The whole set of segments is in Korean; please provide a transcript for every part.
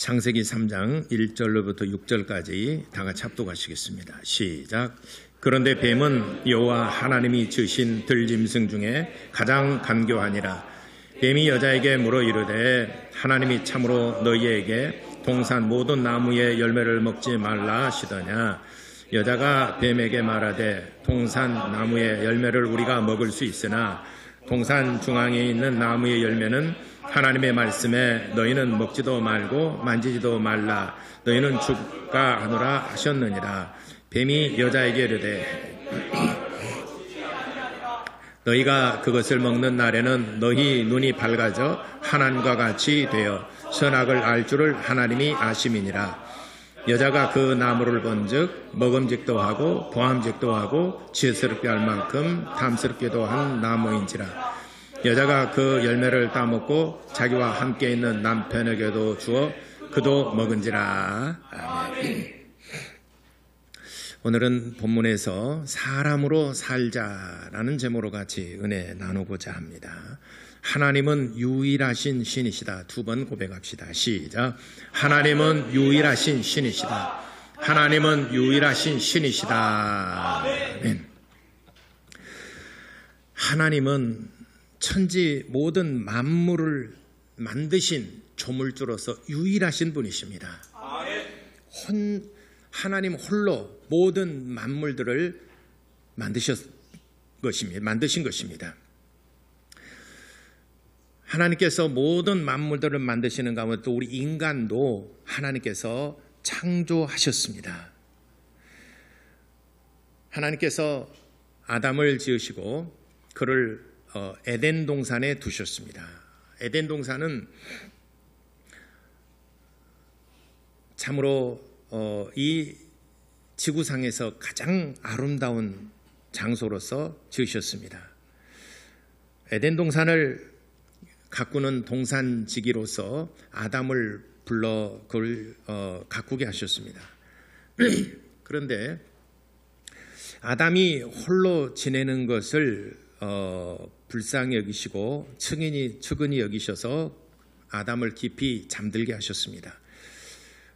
창세기 3장 1절로부터 6절까지 다 같이 합독하시겠습니다. 시작. 그런데 뱀은 여호와 하나님이 지으신 들짐승 중에 가장 간교하니라. 뱀이 여자에게 물어 이르되 하나님이 참으로 너희에게 동산 모든 나무의 열매를 먹지 말라 하시더냐. 여자가 뱀에게 말하되 동산 나무의 열매를 우리가 먹을 수 있으나 동산 중앙에 있는 나무의 열매는 하나님의 말씀에 너희는 먹지도 말고 만지지도 말라 너희는 죽가 하노라 하셨느니라. 뱀이 여자에게 이르되 너희가 그것을 먹는 날에는 너희 눈이 밝아져 하나님과 같이 되어 선악을 알 줄을 하나님이 아심이니라. 여자가 그 나무를 본즉 먹음직도 하고 보암직도 하고 지혜스럽게 할 만큼 탐스럽게도 한 나무인지라. 여자가 그 열매를 따먹고 자기와 함께 있는 남편에게도 주어 그도 먹은지라. 아멘. 오늘은 본문에서 사람으로 살자라는 제목으로 같이 은혜 나누고자 합니다. 하나님은 유일하신 신이시다. 두 번 고백합시다. 시작. 하나님은 유일하신 신이시다. 하나님은 유일하신 신이시다. 아멘. 하나님은 천지 모든 만물을 만드신 조물주로서 유일하신 분이십니다. 하나님 홀로 모든 만물들을 만드신 것입니다. 하나님께서 모든 만물들을 만드시는 가운데 또 우리 인간도 하나님께서 창조하셨습니다. 하나님께서 아담을 지으시고 그를 에덴 동산에 두셨습니다. 에덴 동산은 참으로 이 지구상에서 가장 아름다운 장소로서 지으셨습니다. 에덴 동산을 가꾸는 동산지기로서 아담을 불러 그걸 가꾸게 하셨습니다. 그런데 아담이 홀로 지내는 것을 불쌍히 여기시고 측은히 여기셔서 아담을 깊이 잠들게 하셨습니다.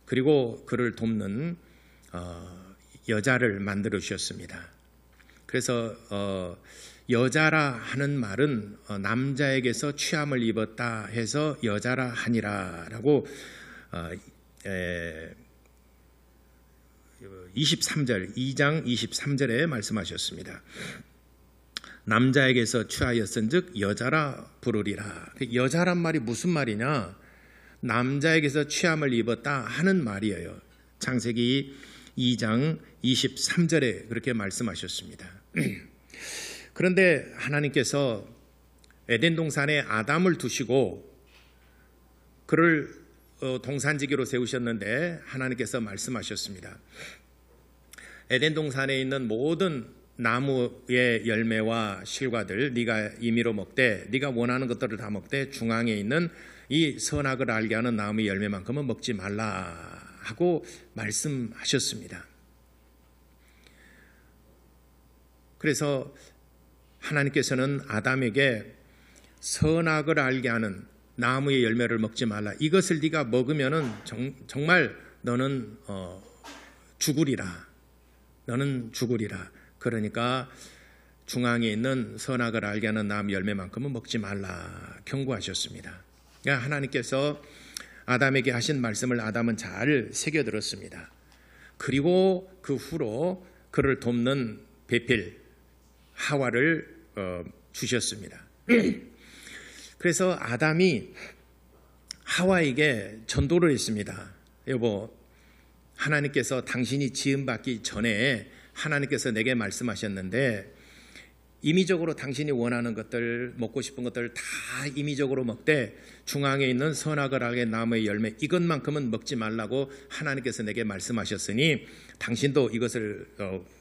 그리고 그를 돕는 여자를 만들어 주셨습니다. 그래서 여자라 하는 말은 남자에게서 취함을 입었다 해서 여자라 하니라라고 2장 23절에 말씀하셨습니다. 남자에게서 취하였은즉 여자라 부르리라. 여자란 말이 무슨 말이냐? 남자에게서 취함을 입었다 하는 말이에요. 창세기 2장 23절에 그렇게 말씀하셨습니다. 그런데 하나님께서 에덴 동산에 아담을 두시고 그를 동산지기로 세우셨는데 하나님께서 말씀하셨습니다. 에덴 동산에 있는 모든 나무의 열매와 실과들 네가 임의로 먹되 네가 원하는 것들을 다 먹되 중앙에 있는 이 선악을 알게 하는 나무의 열매만큼은 먹지 말라 하고 말씀하셨습니다. 그래서 하나님께서는 아담에게 선악을 알게 하는 나무의 열매를 먹지 말라. 이것을 네가 먹으면은 정말 너는 죽으리라. 너는 죽으리라. 그러니까 중앙에 있는 선악을 알게 하는 나무 열매만큼은 먹지 말라 경고하셨습니다. 그러니까 하나님께서 아담에게 하신 말씀을 아담은 잘 새겨들었습니다. 그리고 그 후로 그를 돕는 배필 하와를 주셨습니다. 그래서 아담이 하와에게 전도를 했습니다. 여보, 하나님께서 당신이 지음받기 전에 하나님께서 내게 말씀하셨는데 임의적으로 당신이 원하는 것들, 먹고 싶은 것들을 다 임의적으로 먹되 중앙에 있는 선악을 알게 나무의 열매 이것만큼은 먹지 말라고 하나님께서 내게 말씀하셨으니 당신도 이것을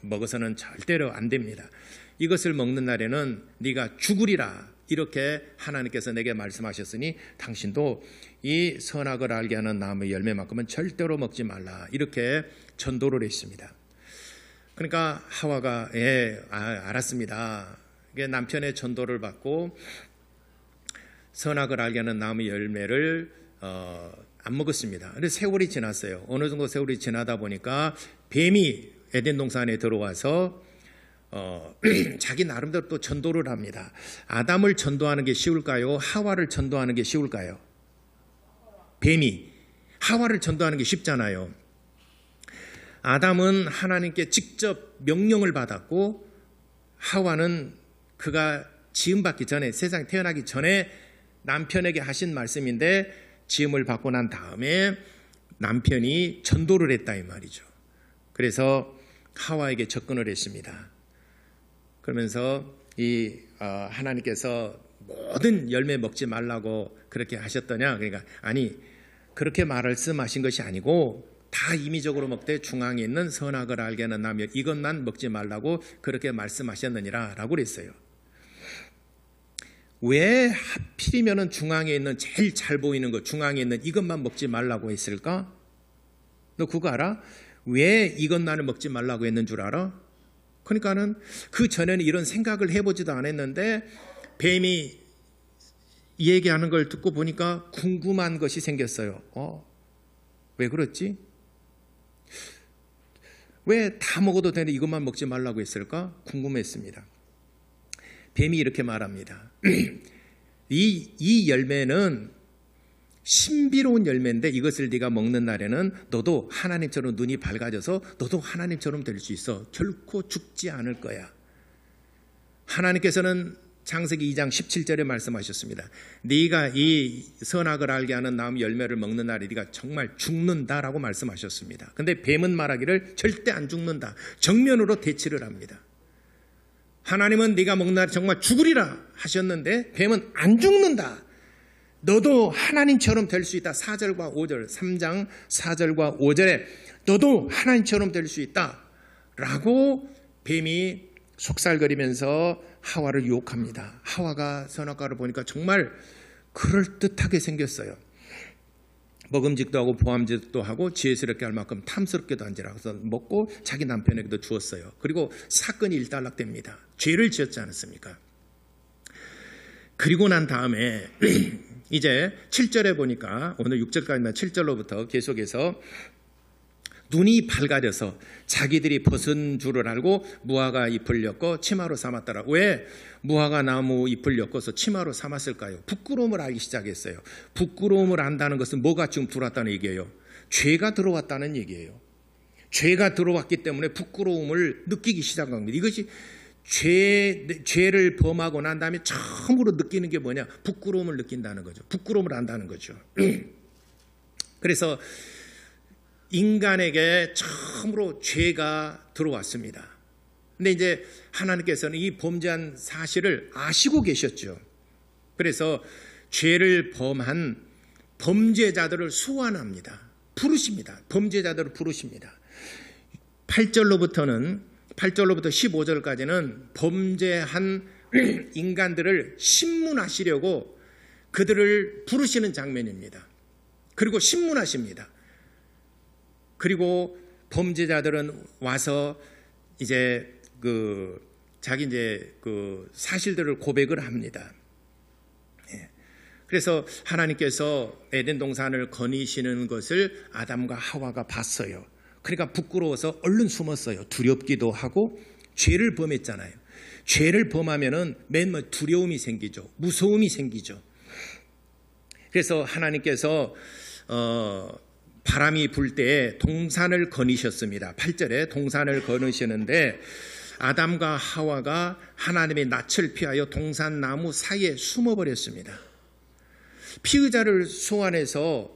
먹어서는 절대로 안 됩니다. 이것을 먹는 날에는 네가 죽으리라. 이렇게 하나님께서 내게 말씀하셨으니 당신도 이 선악을 알게 하는 나무의 열매만큼은 절대로 먹지 말라. 이렇게 전도를 했습니다. 그러니까 하와가 알았습니다. 남편의 전도를 받고 선악을 알게 하는 나무의 열매를 안 먹었습니다. 그래서 세월이 지났어요. 어느 정도 세월이 지나다 보니까 뱀이 에덴 동산에 들어와서 자기 나름대로 또 전도를 합니다. 아담을 전도하는 게 쉬울까요? 하와를 전도하는 게 쉬울까요? 뱀이 하와를 전도하는 게 쉽잖아요. 아담은 하나님께 직접 명령을 받았고 하와는 그가 지음받기 전에, 세상에 태어나기 전에 남편에게 하신 말씀인데 지음을 받고 난 다음에 남편이 전도를 했다 이 말이죠. 그래서 하와에게 접근을 했습니다. 그러면서 하나님께서 모든 열매 먹지 말라고 그렇게 하셨더냐? 그러니까 아니, 그렇게 말씀하신 것이 아니고 다 임의적으로 먹되 중앙에 있는 선악을 알게 하는 나무 이것만 먹지 말라고 그렇게 말씀하셨느니라 라고 그랬어요. 왜 하필이면 중앙에 있는 제일 잘 보이는 것, 중앙에 있는 이것만 먹지 말라고 했을까? 너 그거 알아? 왜 이것만을 먹지 말라고 했는 줄 알아? 그러니까는 그 전에는 이런 생각을 해보지도 않았는데 뱀이 얘기하는 걸 듣고 보니까 궁금한 것이 생겼어요. 왜 그렇지? 왜 다 먹어도 되는데 이것만 먹지 말라고 했을까? 궁금했습니다. 뱀이 이렇게 말합니다. 이 열매는 신비로운 열매인데 이것을 네가 먹는 날에는 너도 하나님처럼 눈이 밝아져서 너도 하나님처럼 될 수 있어. 결코 죽지 않을 거야. 하나님께서는 창세기 2장 17절에 말씀하셨습니다. 네가 이 선악을 알게 하는 나무 열매를 먹는 날에 네가 정말 죽는다라고 말씀하셨습니다. 근데 뱀은 말하기를 절대 안 죽는다. 정면으로 대치를 합니다. 하나님은 네가 먹는 날에 정말 죽으리라 하셨는데 뱀은 안 죽는다. 너도 하나님처럼 될 수 있다. 4절과 5절, 3장 4절과 5절에 너도 하나님처럼 될 수 있다 라고 뱀이 속살거리면서 하와를 유혹합니다. 하와가 선악과를 보니까 정말 그럴듯하게 생겼어요. 먹음직도 하고 보암직도 하고 지혜스럽게 할 만큼 탐스럽게도 한지라 그래서 먹고 자기 남편에게도 주었어요. 그리고 사건이 일단락됩니다. 죄를 지었지 않았습니까? 그리고 난 다음에 이제 7절에 보니까 오늘 6절까지만 7절로부터 계속해서 눈이 밝아져서 자기들이 벗은 줄을 알고 무화과 잎을 엮어 치마로 삼았더라. 왜 무화과 나무 잎을 엮어서 치마로 삼았을까요? 부끄러움을 알기 시작했어요. 부끄러움을 안다는 것은 뭐가 지금 들어왔다는 얘기예요? 죄가 들어왔다는 얘기예요. 죄가 들어왔기 때문에 부끄러움을 느끼기 시작한 겁니다. 이것이 죄를 범하고 난 다음에 처음으로 느끼는 게 뭐냐? 부끄러움을 느낀다는 거죠. 부끄러움을 안다는 거죠. 그래서 인간에게 처음으로 죄가 들어왔습니다. 근데 이제 하나님께서는 이 범죄한 사실을 아시고 계셨죠. 그래서 죄를 범한 범죄자들을 소환합니다. 부르십니다. 범죄자들을 부르십니다. 8절로부터 15절까지는 범죄한 인간들을 신문하시려고 그들을 부르시는 장면입니다. 그리고 신문하십니다. 그리고 범죄자들은 와서 이제 자기 사실들을 고백을 합니다. 그래서 하나님께서 에덴 동산을 거니시는 것을 아담과 하와가 봤어요. 그러니까 부끄러워서 얼른 숨었어요. 두렵기도 하고 죄를 범했잖아요. 죄를 범하면은 맨날 두려움이 생기죠. 무서움이 생기죠. 그래서 하나님께서 바람이 불 때에 동산을 거니셨습니다. 8절에 동산을 거니시는데 아담과 하와가 하나님의 낯을 피하여 동산 나무 사이에 숨어버렸습니다. 피의자를 소환해서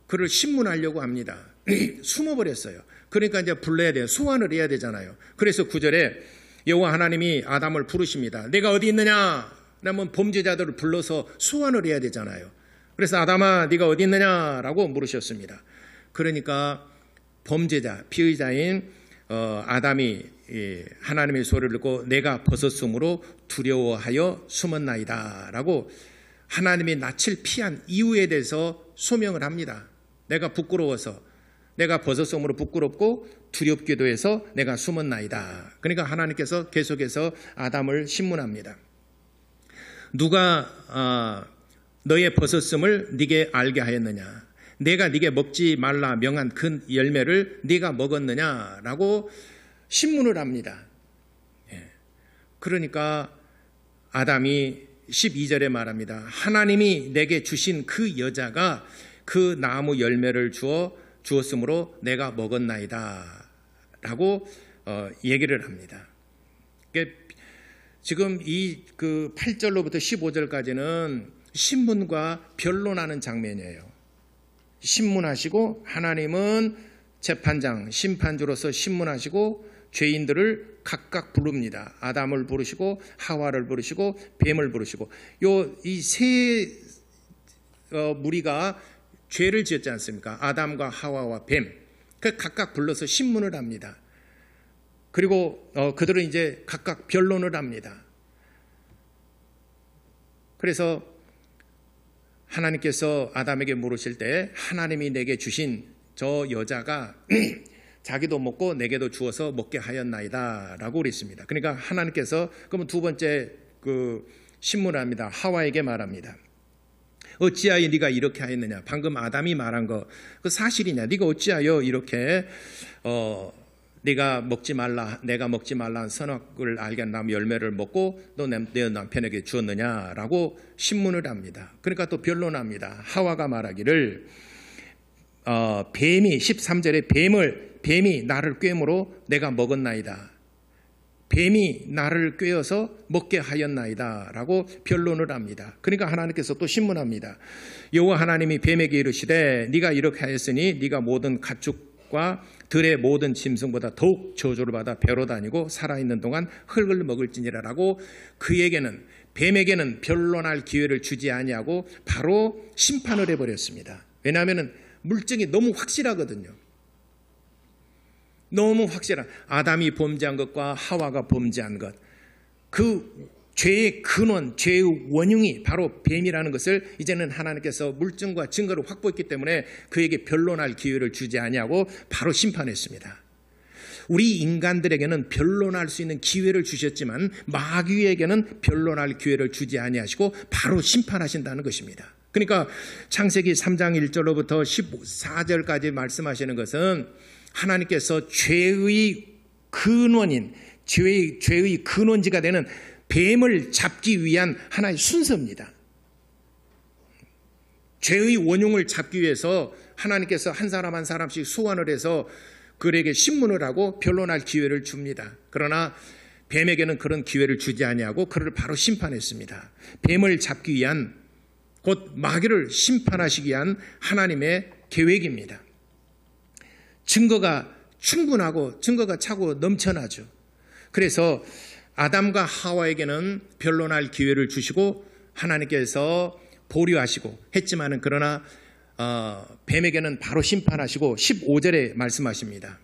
그를 신문하려고 합니다. 숨어버렸어요. 그러니까 이제 불러야 돼요. 소환을 해야 되잖아요. 그래서 9절에 여호와 하나님이 아담을 부르십니다. 내가 어디 있느냐? 그러면 범죄자들을 불러서 소환을 해야 되잖아요. 그래서 아담아 네가 어디 있느냐라고 물으셨습니다. 그러니까 범죄자, 피의자인 아담이 하나님의 소리를 듣고 내가 벗었으므로 두려워하여 숨었나이다 라고 하나님의 낯을 피한 이유에 대해서 소명을 합니다. 내가 부끄러워서, 내가 벗었으므로 부끄럽고 두렵기도 해서 내가 숨었나이다. 그러니까 하나님께서 계속해서 아담을 신문합니다. 누가 너의 벗었음을 네게 알게 하였느냐? 내가 네게 먹지 말라 명한 그 열매를 네가 먹었느냐라고 신문을 합니다. 그러니까 아담이 12절에 말합니다. 하나님이 내게 주신 그 여자가 그 나무 열매를 주었으므로 내가 먹었나이다 라고 얘기를 합니다. 지금 이 그 8절로부터 15절까지는 신문과 변론하는 장면이에요. 신문하시고 하나님은 재판장, 심판주로서 신문하시고 죄인들을 각각 부릅니다. 아담을 부르시고 하와를 부르시고 뱀을 부르시고 이 세 무리가 죄를 지었지 않습니까? 아담과 하와와 뱀. 그 각각 불러서 신문을 합니다. 그리고 그들은 이제 각각 변론을 합니다. 그래서 하나님께서 아담에게 물으실 때 하나님이 내게 주신 저 여자가 자기도 먹고 내게도 주어서 먹게 하였나이다 라고 그랬습니다. 그러니까 하나님께서 그러면 두 번째 그 신문을 합니다. 하와에게 말합니다. 어찌하여 네가 이렇게 하였느냐. 방금 아담이 말한 거 그 사실이냐. 네가 어찌하여 이렇게 네가 먹지 말라, 내가 먹지 말라 한 선악을 알게 한 나무 열매를 먹고 너 내 남편에게 주었느냐라고 신문을 합니다. 그러니까 또 변론합니다. 하와가 말하기를 뱀이 13절에 뱀이 나를 꿰므로 내가 먹었나이다. 뱀이 나를 꿰어서 먹게 하였나이다 라고 변론을 합니다. 그러니까 하나님께서 또 신문합니다. 여호와 하나님이 뱀에게 이르시되 네가 이렇게 하였으니 네가 모든 가축과 들의 모든 짐승보다 더욱 저주를 받아 배로 다니고 살아있는 동안 흙을 먹을지니라 라고 뱀에게는 변론할 기회를 주지 아니하고 바로 심판을 해버렸습니다. 왜냐하면 물증이 너무 확실하거든요. 너무 확실한 아담이 범죄한 것과 하와가 범죄한 것, 그 죄의 근원, 죄의 원흉이 바로 뱀이라는 것을 이제는 하나님께서 물증과 증거를 확보했기 때문에 그에게 변론할 기회를 주지 아니하고 바로 심판했습니다. 우리 인간들에게는 변론할 수 있는 기회를 주셨지만 마귀에게는 변론할 기회를 주지 아니하시고 바로 심판하신다는 것입니다. 그러니까 창세기 3장 1절로부터 14절까지 말씀하시는 것은 하나님께서 죄의 근원인 죄의 근원지가 되는 뱀을 잡기 위한 하나의 순서입니다. 죄의 원흉을 잡기 위해서 하나님께서 한 사람 한 사람씩 소환을 해서 그에게 신문을 하고 변론할 기회를 줍니다. 그러나 뱀에게는 그런 기회를 주지 아니하고 그를 바로 심판했습니다. 뱀을 잡기 위한, 곧 마귀를 심판하시기 위한 하나님의 계획입니다. 증거가 충분하고 증거가 차고 넘쳐나죠. 그래서 아담과 하와에게는 변론할 기회를 주시고 하나님께서 보류하시고 했지만은 그러나 뱀에게는 바로 심판하시고 15절에 말씀하십니다.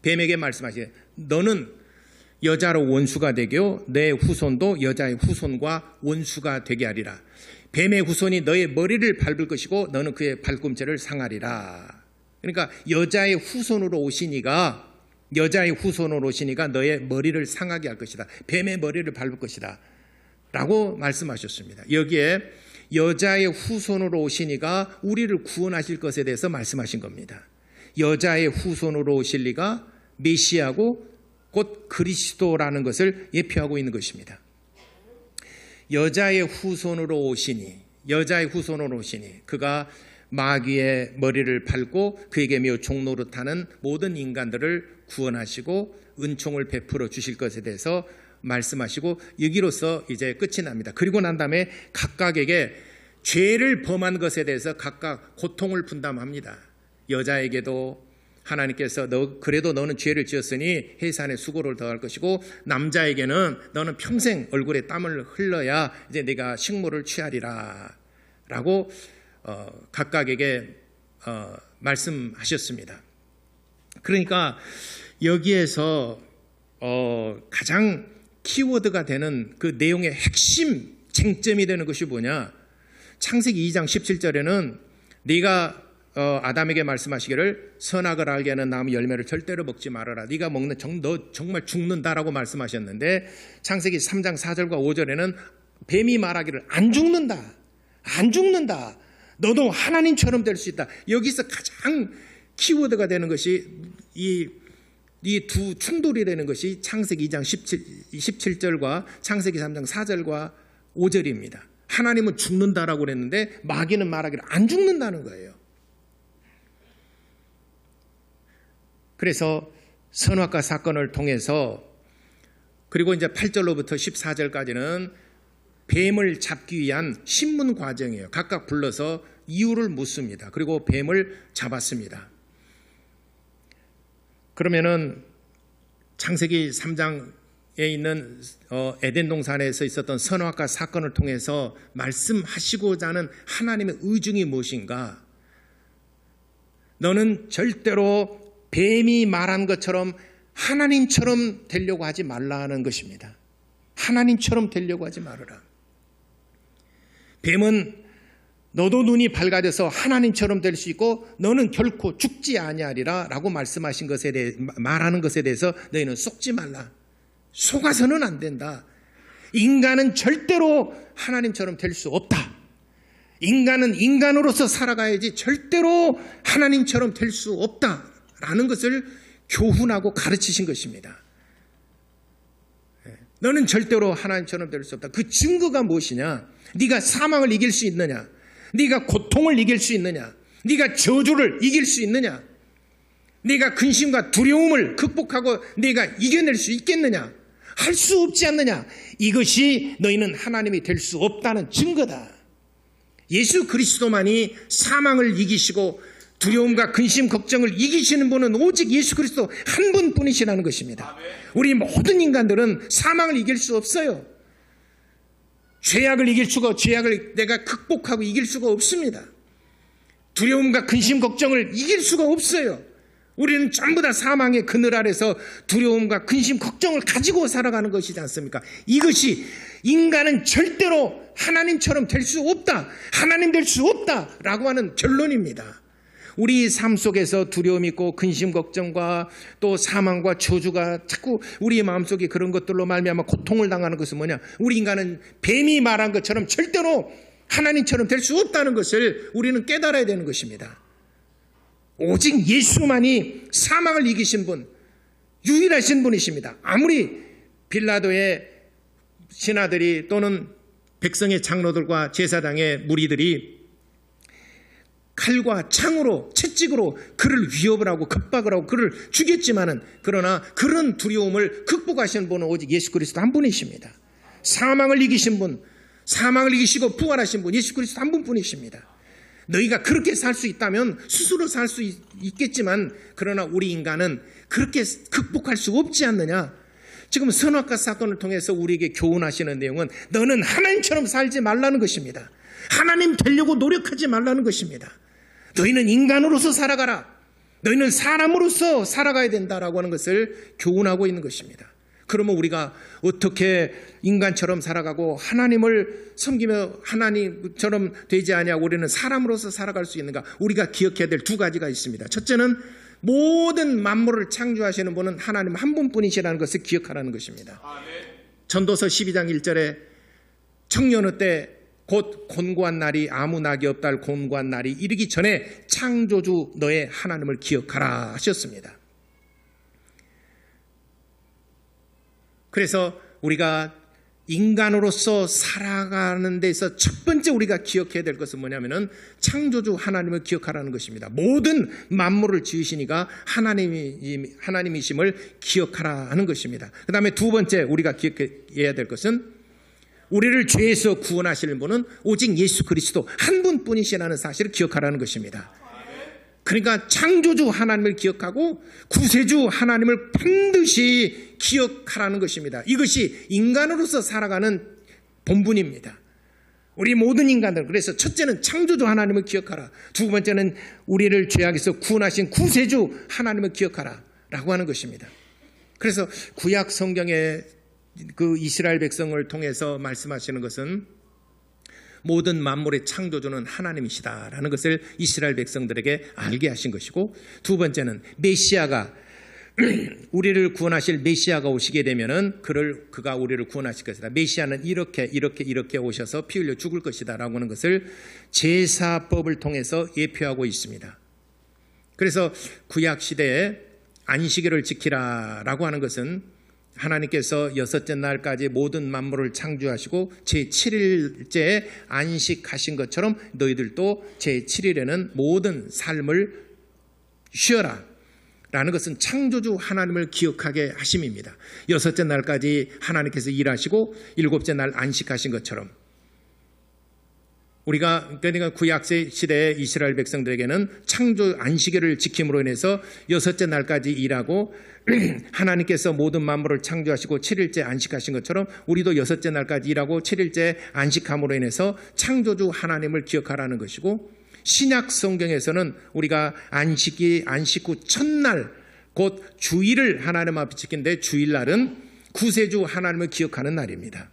뱀에게 말씀하시되 너는 여자로 원수가 되고 내 후손도 여자의 후손과 원수가 되게 하리라. 뱀의 후손이 너의 머리를 밟을 것이고 너는 그의 발꿈치를 상하리라. 그러니까 여자의 후손으로 오시니가 너의 머리를 상하게 할 것이다. 뱀의 머리를 밟을 것이다 라고 말씀하셨습니다. 여기에 여자의 후손으로 오시니가 우리를 구원하실 것에 대해서 말씀하신 겁니다. 여자의 후손으로 오실 리가 메시아고 곧 그리스도라는 것을 예표하고 있는 것입니다. 여자의 후손으로 오시니 그가 마귀의 머리를 밟고 그에게 매우 종노릇하는 모든 인간들을 구원하시고 은총을 베풀어 주실 것에 대해서 말씀하시고 여기로서 이제 끝이 납니다. 그리고 난 다음에 각각에게 죄를 범한 것에 대해서 각각 고통을 분담합니다. 여자에게도 하나님께서 그래도 너는 죄를 지었으니 해산의 수고를 더할 것이고, 남자에게는 너는 평생 얼굴에 땀을 흘러야 이제 네가 식물을 취하리라 라고 각각에게 말씀하셨습니다. 그러니까 여기에서 가장 키워드가 되는 그 내용의 핵심 쟁점이 되는 것이 뭐냐? 창세기 2장 17절에는 네가 아담에게 말씀하시기를 선악을 알게 하는 나무 열매를 절대로 먹지 말아라. 네가 먹는 너 정말 죽는다라고 말씀하셨는데, 창세기 3장 4절과 5절에는 뱀이 말하기를 안 죽는다. 너도 하나님처럼 될 수 있다. 여기서 가장 키워드가 되는 것이 이 두 충돌이 되는 것이 창세기 2장 17절과 창세기 3장 4절과 5절입니다. 하나님은 죽는다라고 그랬는데 마귀는 말하기를 안 죽는다는 거예요. 그래서 선악과 사건을 통해서 그리고 이제 8절로부터 14절까지는 뱀을 잡기 위한 신문 과정이에요. 각각 불러서 이유를 묻습니다. 그리고 뱀을 잡았습니다. 그러면은 창세기 3장에 있는 에덴 동산에서 있었던 선악과 사건을 통해서 말씀하시고자 하는 하나님의 의중이 무엇인가? 너는 절대로 뱀이 말한 것처럼 하나님처럼 되려고 하지 말라는 것입니다. 하나님처럼 되려고 하지 말아라. 뱀은 너도 눈이 밝아져서 하나님처럼 될 수 있고 너는 결코 죽지 아니하리라 라고 말씀하신 것에 대해 말하는 것에 대해서 너희는 속지 말라. 속아서는 안 된다. 인간은 절대로 하나님처럼 될 수 없다. 인간은 인간으로서 살아가야지 절대로 하나님처럼 될 수 없다라는 것을 교훈하고 가르치신 것입니다. 너는 절대로 하나님처럼 될 수 없다. 그 증거가 무엇이냐? 네가 사망을 이길 수 있느냐? 네가 고통을 이길 수 있느냐? 네가 저주를 이길 수 있느냐? 네가 근심과 두려움을 극복하고 네가 이겨낼 수 있겠느냐? 할 수 없지 않느냐? 이것이 너희는 하나님이 될 수 없다는 증거다. 예수 그리스도만이 사망을 이기시고 두려움과 근심, 걱정을 이기시는 분은 오직 예수 그리스도 한 분뿐이시라는 것입니다. 우리 모든 인간들은 사망을 이길 수 없어요. 죄악을 이길 수가, 죄악을 내가 극복하고 이길 수가 없습니다. 두려움과 근심, 걱정을 이길 수가 없어요. 우리는 전부 다 사망의 그늘 아래서 두려움과 근심, 걱정을 가지고 살아가는 것이지 않습니까? 이것이 인간은 절대로 하나님처럼 될 수 없다. 하나님 될 수 없다라고 하는 결론입니다. 우리 삶 속에서 두려움이 있고 근심 걱정과 또 사망과 저주가 자꾸 우리 마음속에 그런 것들로 말미암아 고통을 당하는 것은 뭐냐? 우리 인간은 뱀이 말한 것처럼 절대로 하나님처럼 될 수 없다는 것을 우리는 깨달아야 되는 것입니다. 오직 예수만이 사망을 이기신 분, 유일하신 분이십니다. 아무리 빌라도의 신하들이 또는 백성의 장로들과 제사장의 무리들이 칼과 창으로 채찍으로 그를 위협을 하고 급박을 하고 그를 죽였지만은 그러나 그런 두려움을 극복하시는 분은 오직 예수 그리스도 한 분이십니다. 사망을 이기신 분, 사망을 이기시고 부활하신 분 예수 그리스도 한 분뿐이십니다. 너희가 그렇게 살 수 있다면 스스로 살 수 있겠지만 그러나 우리 인간은 그렇게 극복할 수 없지 않느냐. 지금 선악과 사건을 통해서 우리에게 교훈하시는 내용은 너는 하나님처럼 살지 말라는 것입니다. 하나님 되려고 노력하지 말라는 것입니다. 너희는 인간으로서 살아가라. 너희는 사람으로서 살아가야 된다라고 하는 것을 교훈하고 있는 것입니다. 그러면 우리가 어떻게 인간처럼 살아가고 하나님을 섬기며 하나님처럼 되지 아니하고 우리는 사람으로서 살아갈 수 있는가? 우리가 기억해야 될 두 가지가 있습니다. 첫째는 모든 만물을 창조하시는 분은 하나님 한 분뿐이시라는 것을 기억하라는 것입니다. 전도서 12장 1절에 청년의 때 곧 곤고한 날이 아무 낙이 없다 할 곤고한 날이 이르기 전에 창조주 너의 하나님을 기억하라 하셨습니다. 그래서 우리가 인간으로서 살아가는 데서 첫 번째 우리가 기억해야 될 것은 뭐냐면은 창조주 하나님을 기억하라는 것입니다. 모든 만물을 지으시니까 하나님이심을 기억하라 하는 것입니다. 그 다음에 두 번째 우리가 기억해야 될 것은 우리를 죄에서 구원하시는 분은 오직 예수 그리스도 한 분뿐이시라는 사실을 기억하라는 것입니다. 그러니까 창조주 하나님을 기억하고 구세주 하나님을 반드시 기억하라는 것입니다. 이것이 인간으로서 살아가는 본분입니다. 우리 모든 인간들, 그래서 첫째는 창조주 하나님을 기억하라. 두 번째는 우리를 죄악에서 구원하신 구세주 하나님을 기억하라 라고 하는 것입니다. 그래서 구약 성경에 그 이스라엘 백성을 통해서 말씀하시는 것은 모든 만물의 창조주는 하나님이시다라는 것을 이스라엘 백성들에게 알게 하신 것이고, 두 번째는 메시아가 우리를 구원하실 메시아가 오시게 되면은 그가 우리를 구원하실 것이다. 메시아는 이렇게 오셔서 피 흘려 죽을 것이다라고 하는 것을 제사법을 통해서 예표하고 있습니다. 그래서 구약 시대에 안식일을 지키라라고 하는 것은 하나님께서 여섯째 날까지 모든 만물을 창조하시고 제7일째에 안식하신 것처럼 너희들도 제7일에는 모든 삶을 쉬어라 라는 것은 창조주 하나님을 기억하게 하심입니다. 여섯째 날까지 하나님께서 일하시고 일곱째 날 안식하신 것처럼 우리가 그러니까 구약세 시대의 이스라엘 백성들에게는 창조 안식일을 지킴으로 인해서 여섯째 날까지 일하고 하나님께서 모든 만물을 창조하시고 7일째 안식하신 것처럼 우리도 여섯째 날까지 일하고 7일째 안식함으로 인해서 창조주 하나님을 기억하라는 것이고, 신약 성경에서는 우리가 안식 후 첫날 곧 주일을 하나님 앞에 지킨데, 주일날은 구세주 하나님을 기억하는 날입니다.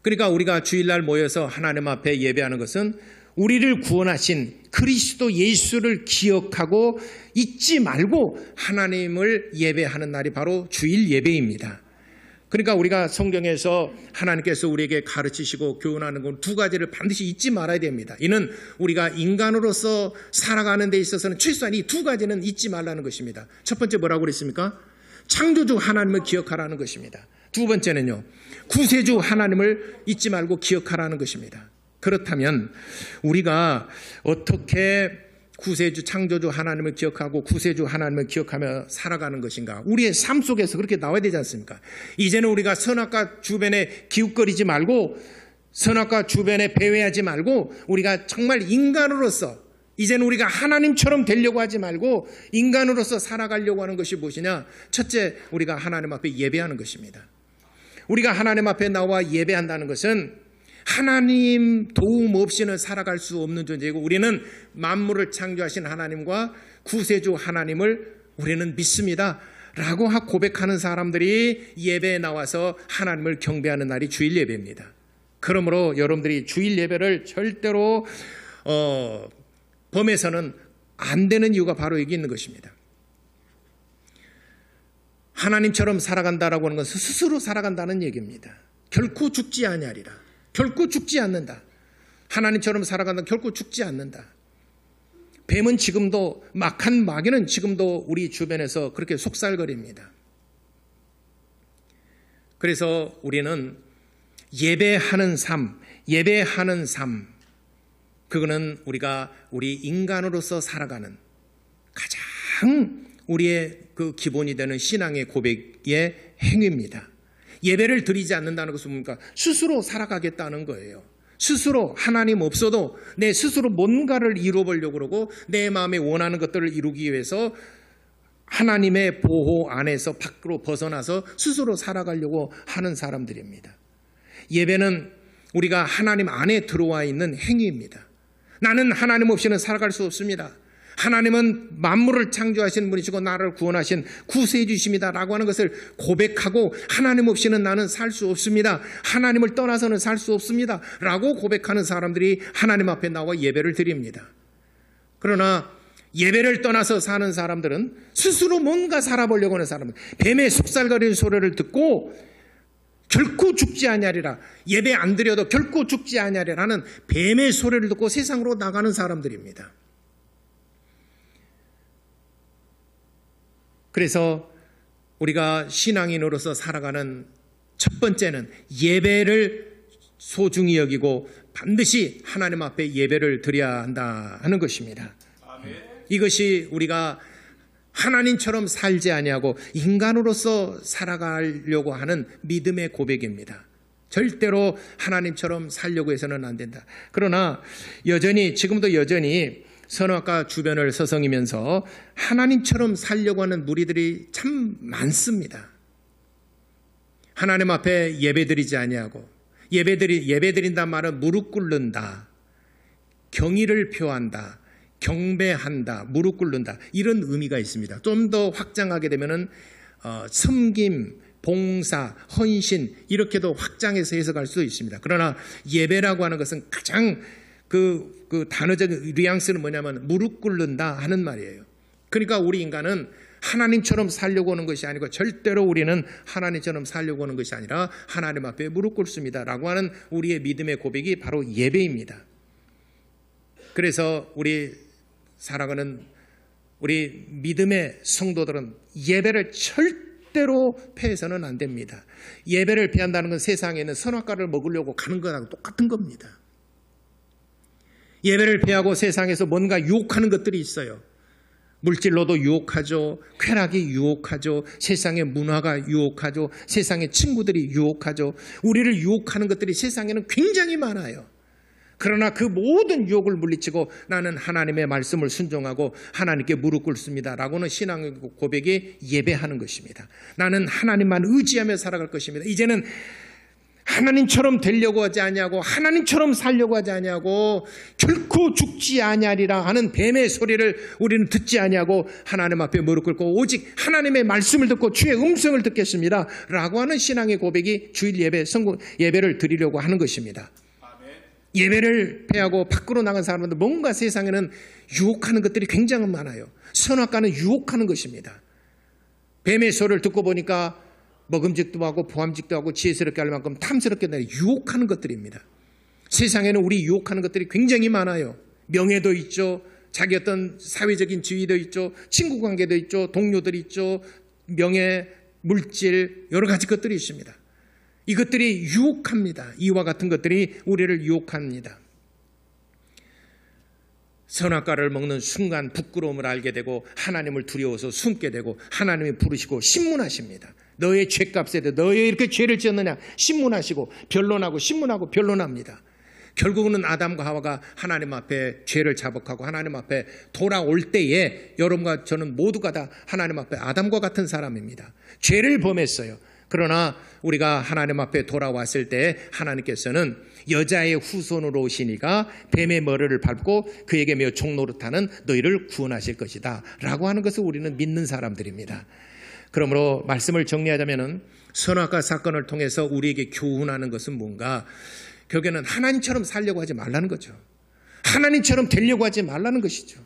그러니까 우리가 주일날 모여서 하나님 앞에 예배하는 것은 우리를 구원하신 그리스도 예수를 기억하고 잊지 말고 하나님을 예배하는 날이 바로 주일 예배입니다. 그러니까 우리가 성경에서 하나님께서 우리에게 가르치시고 교훈하는 건 두 가지를 반드시 잊지 말아야 됩니다. 이는 우리가 인간으로서 살아가는 데 있어서는 최소한 이 두 가지는 잊지 말라는 것입니다. 첫 번째 뭐라고 그랬습니까? 창조주 하나님을 기억하라는 것입니다. 두 번째는요, 구세주 하나님을 잊지 말고 기억하라는 것입니다. 그렇다면 우리가 어떻게 구세주 창조주 하나님을 기억하고 구세주 하나님을 기억하며 살아가는 것인가? 우리의 삶 속에서 그렇게 나와야 되지 않습니까? 이제는 우리가 선악과 주변에 기웃거리지 말고, 선악과 주변에 배회하지 말고, 우리가 정말 인간으로서 이제는 우리가 하나님처럼 되려고 하지 말고 인간으로서 살아가려고 하는 것이 무엇이냐? 첫째, 우리가 하나님 앞에 예배하는 것입니다. 우리가 하나님 앞에 나와 예배한다는 것은 하나님 도움 없이는 살아갈 수 없는 존재이고, 우리는 만물을 창조하신 하나님과 구세주 하나님을 우리는 믿습니다 라고 고백하는 사람들이 예배에 나와서 하나님을 경배하는 날이 주일 예배입니다. 그러므로 여러분들이 주일 예배를 절대로 범해서는 안 되는 이유가 바로 여기 있는 것입니다. 하나님처럼 살아간다라고 하는 것은 스스로 살아간다는 얘기입니다. 결코 죽지 아니하리라. 결코 죽지 않는다. 하나님처럼 살아간다. 결코 죽지 않는다. 뱀은 지금도, 막한 마귀는 지금도 우리 주변에서 그렇게 속살거립니다. 그래서 우리는 예배하는 삶, 그거는 우리 인간으로서 살아가는 가장 우리의 그 기본이 되는 신앙의 고백의 행위입니다. 예배를 드리지 않는다는 것은 뭡니까? 스스로 살아가겠다는 거예요. 스스로 하나님 없어도 내 스스로 뭔가를 이루어보려고 그러고 내 마음에 원하는 것들을 이루기 위해서 하나님의 보호 안에서 밖으로 벗어나서 스스로 살아가려고 하는 사람들입니다. 예배는 우리가 하나님 안에 들어와 있는 행위입니다. 나는 하나님 없이는 살아갈 수 없습니다. 하나님은 만물을 창조하신 분이시고 나를 구원하신 구세주이십니다 라고 하는 것을 고백하고, 하나님 없이는 나는 살 수 없습니다, 하나님을 떠나서는 살 수 없습니다 라고 고백하는 사람들이 하나님 앞에 나와 예배를 드립니다. 그러나 예배를 떠나서 사는 사람들은, 스스로 뭔가 살아보려고 하는 사람은 뱀의 속살거리는 소리를 듣고 결코 죽지 아니하리라, 예배 안 드려도 결코 죽지 아니하리라는 뱀의 소리를 듣고 세상으로 나가는 사람들입니다. 그래서 우리가 신앙인으로서 살아가는 첫 번째는 예배를 소중히 여기고 반드시 하나님 앞에 예배를 드려야 한다 하는 것입니다. 이것이 우리가 하나님처럼 살지 아니하고 인간으로서 살아가려고 하는 믿음의 고백입니다. 절대로 하나님처럼 살려고 해서는 안 된다. 그러나 지금도 여전히 선악과 주변을 서성이면서 하나님처럼 살려고 하는 무리들이 참 많습니다. 하나님 앞에 예배드리지 아니하고, 예배드린단 말은 무릎 꿇는다, 경의를 표한다, 경배한다, 무릎 꿇는다, 이런 의미가 있습니다. 좀 더 확장하게 되면은 섬김, 봉사, 헌신, 이렇게도 확장해서 해석할 수 있습니다. 그러나 예배라고 하는 것은 가장 그 단어적 뉘앙스는 뭐냐면 무릎 꿇는다 하는 말이에요. 그러니까 우리 인간은 하나님처럼 살려고 하는 것이 아니고 절대로 우리는 하나님처럼 살려고 하는 것이 아니라 하나님 앞에 무릎 꿇습니다 라고 하는 우리의 믿음의 고백이 바로 예배입니다. 그래서 우리 사랑하는 우리 믿음의 성도들은 예배를 절대로 패해서는 안 됩니다. 예배를 패한다는 건 세상에 있는 선악과를 먹으려고 가는 거랑 똑같은 겁니다. 예배를 패하고 세상에서 뭔가 유혹하는 것들이 있어요. 물질로도 유혹하죠. 쾌락이 유혹하죠. 세상의 문화가 유혹하죠. 세상의 친구들이 유혹하죠. 우리를 유혹하는 것들이 세상에는 굉장히 많아요. 그러나 그 모든 유혹을 물리치고 나는 하나님의 말씀을 순종하고 하나님께 무릎 꿇습니다 라고는 신앙의 고백이 예배하는 것입니다. 나는 하나님만 의지하며 살아갈 것입니다. 이제는 하나님처럼 되려고 하지 아니하고 하나님처럼 살려고 하지 아니하고 결코 죽지 아니하리라 하는 뱀의 소리를 우리는 듣지 아니하고 하나님 앞에 무릎 꿇고 오직 하나님의 말씀을 듣고 주의 음성을 듣겠습니다 라고 하는 신앙의 고백이 주일 예배, 예배를 드리려고 하는 것입니다. 예배를 패하고 밖으로 나간 사람들 뭔가 세상에는 유혹하는 것들이 굉장히 많아요. 선악과는 유혹하는 것입니다. 뱀의 소리를 듣고 보니까 먹음직도 하고 보암직도 하고 지혜스럽게 할 만큼 탐스럽게 유혹하는 것들입니다. 세상에는 우리 유혹하는 것들이 굉장히 많아요. 명예도 있죠. 자기 어떤 사회적인 지위도 있죠. 친구 관계도 있죠. 동료들이 있죠. 명예, 물질 여러 가지 것들이 있습니다. 이것들이 유혹합니다. 이와 같은 것들이 우리를 유혹합니다. 선악과를 먹는 순간 부끄러움을 알게 되고 하나님을 두려워서 숨게 되고 하나님이 부르시고 신문하십니다. 너의 죄값에 대해 너의 이렇게 죄를 지었느냐 신문하시고 변론하고 신문하고 변론합니다. 결국은 아담과 하와가 하나님 앞에 죄를 자복하고 하나님 앞에 돌아올 때에 여러분과 저는 모두가 다 하나님 앞에 아담과 같은 사람입니다. 죄를 범했어요. 그러나 우리가 하나님 앞에 돌아왔을 때 하나님께서는 여자의 후손으로 오시니까 뱀의 머리를 밟고 그에게 매어 종노릇하는 너희를 구원하실 것이다 라고 하는 것을 우리는 믿는 사람들입니다. 그러므로 말씀을 정리하자면 선악과 사건을 통해서 우리에게 교훈하는 것은 뭔가 결국에는 하나님처럼 살려고 하지 말라는 거죠. 하나님처럼 되려고 하지 말라는 것이죠.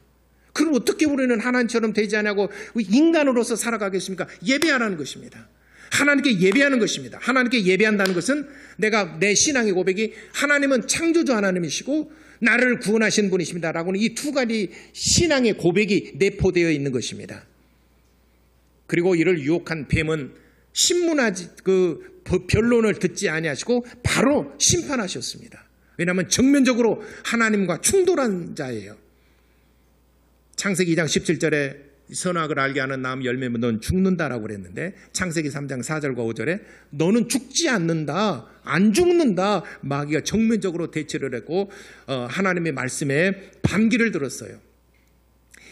그럼 어떻게 우리는 하나님처럼 되지 않냐고 인간으로서 살아가겠습니까? 예배하라는 것입니다. 하나님께 예배하는 것입니다. 하나님께 예배한다는 것은 내가 내 신앙의 고백이 하나님은 창조주 하나님이시고 나를 구원하신 분이십니다 라고는 이 두 가지 신앙의 고백이 내포되어 있는 것입니다. 그리고 이를 유혹한 뱀은 신문하지 변론을 듣지 아니하시고 바로 심판하셨습니다. 왜냐하면 정면적으로 하나님과 충돌한 자예요. 창세기 2장 17절에 선악을 알게 하는 나무 열매면 넌 죽는다라고 그랬는데 창세기 3장 4절과 5절에 너는 죽지 않는다, 안 죽는다 마귀가 정면적으로 대치를 했고 하나님의 말씀에 반기를 들었어요.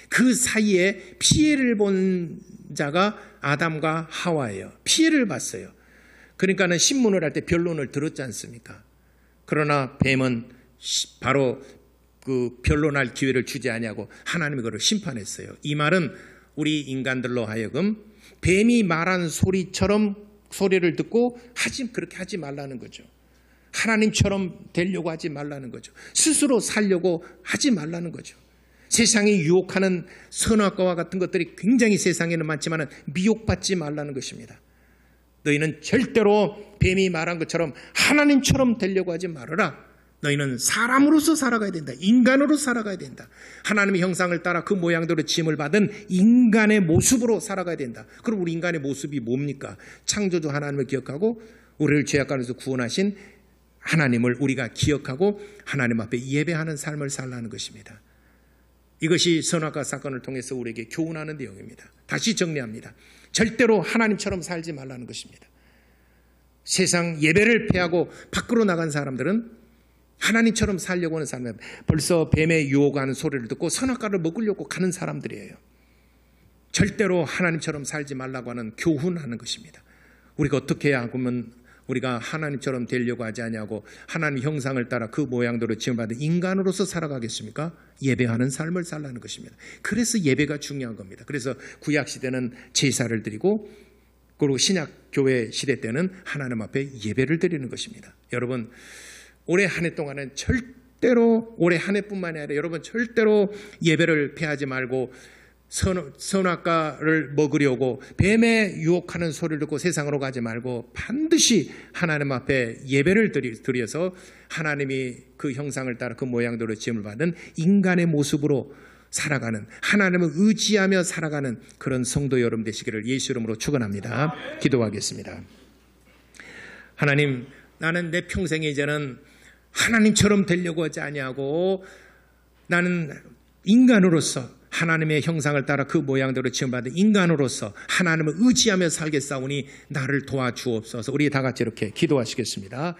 그 사이에 피해를 본 자가 아담과 하와예요. 피해를 봤어요. 그러니까는 신문을 할 때 변론을 들었지 않습니까? 그러나 뱀은 바로 그 변론할 기회를 주지 아니하고 하나님이 그를 심판했어요. 이 말은 우리 인간들로 하여금 뱀이 말한 소리처럼 소리를 듣고 그렇게 하지 말라는 거죠. 하나님처럼 되려고 하지 말라는 거죠. 스스로 살려고 하지 말라는 거죠. 세상이 유혹하는 선악과와 같은 것들이 굉장히 세상에는 많지만 미혹받지 말라는 것입니다. 너희는 절대로 뱀이 말한 것처럼 하나님처럼 되려고 하지 말아라. 너희는 사람으로서 살아가야 된다. 인간으로 살아가야 된다. 하나님의 형상을 따라 그 모양대로 지음을 받은 인간의 모습으로 살아가야 된다. 그럼 우리 인간의 모습이 뭡니까? 창조주 하나님을 기억하고 우리를 죄악간에서 구원하신 하나님을 우리가 기억하고 하나님 앞에 예배하는 삶을 살라는 것입니다. 이것이 선악과 사건을 통해서 우리에게 교훈하는 내용입니다. 다시 정리합니다. 절대로 하나님처럼 살지 말라는 것입니다. 세상 예배를 패하고 밖으로 나간 사람들은 하나님처럼 살려고 하는 사람들, 벌써 뱀의 유혹하는 소리를 듣고 선악과를 먹으려고 가는 사람들이에요. 절대로 하나님처럼 살지 말라고 하는 교훈하는 것입니다. 우리가 어떻게 해야 하면 우리가 하나님처럼 되려고 하지 않냐고 하나님 형상을 따라 그 모양대로 지음받은 인간으로서 살아가겠습니까? 예배하는 삶을 살라는 것입니다. 그래서 예배가 중요한 겁니다. 그래서 구약 시대는 제사를 드리고 그리고 신약 교회 시대 때는 하나님 앞에 예배를 드리는 것입니다. 여러분 올해 한 해 동안은 절대로 올해 한 해뿐만이 아니라 여러분 절대로 예배를 패하지 말고 선악과를 먹으려고 뱀의 유혹하는 소리를 듣고 세상으로 가지 말고 반드시 하나님 앞에 예배를 드려서 하나님이 그 형상을 따라 그 모양대로 지음을 받은 인간의 모습으로 살아가는, 하나님을 의지하며 살아가는 그런 성도 여러분 되시기를 예수 이름으로 축원합니다. 기도하겠습니다. 하나님, 나는 내 평생에 이제는 하나님처럼 되려고 하지 아니하고 나는 인간으로서 하나님의 형상을 따라 그 모양대로 지음받은 인간으로서 하나님을 의지하며 살겠사오니 나를 도와주옵소서. 우리 다 같이 이렇게 기도하시겠습니다.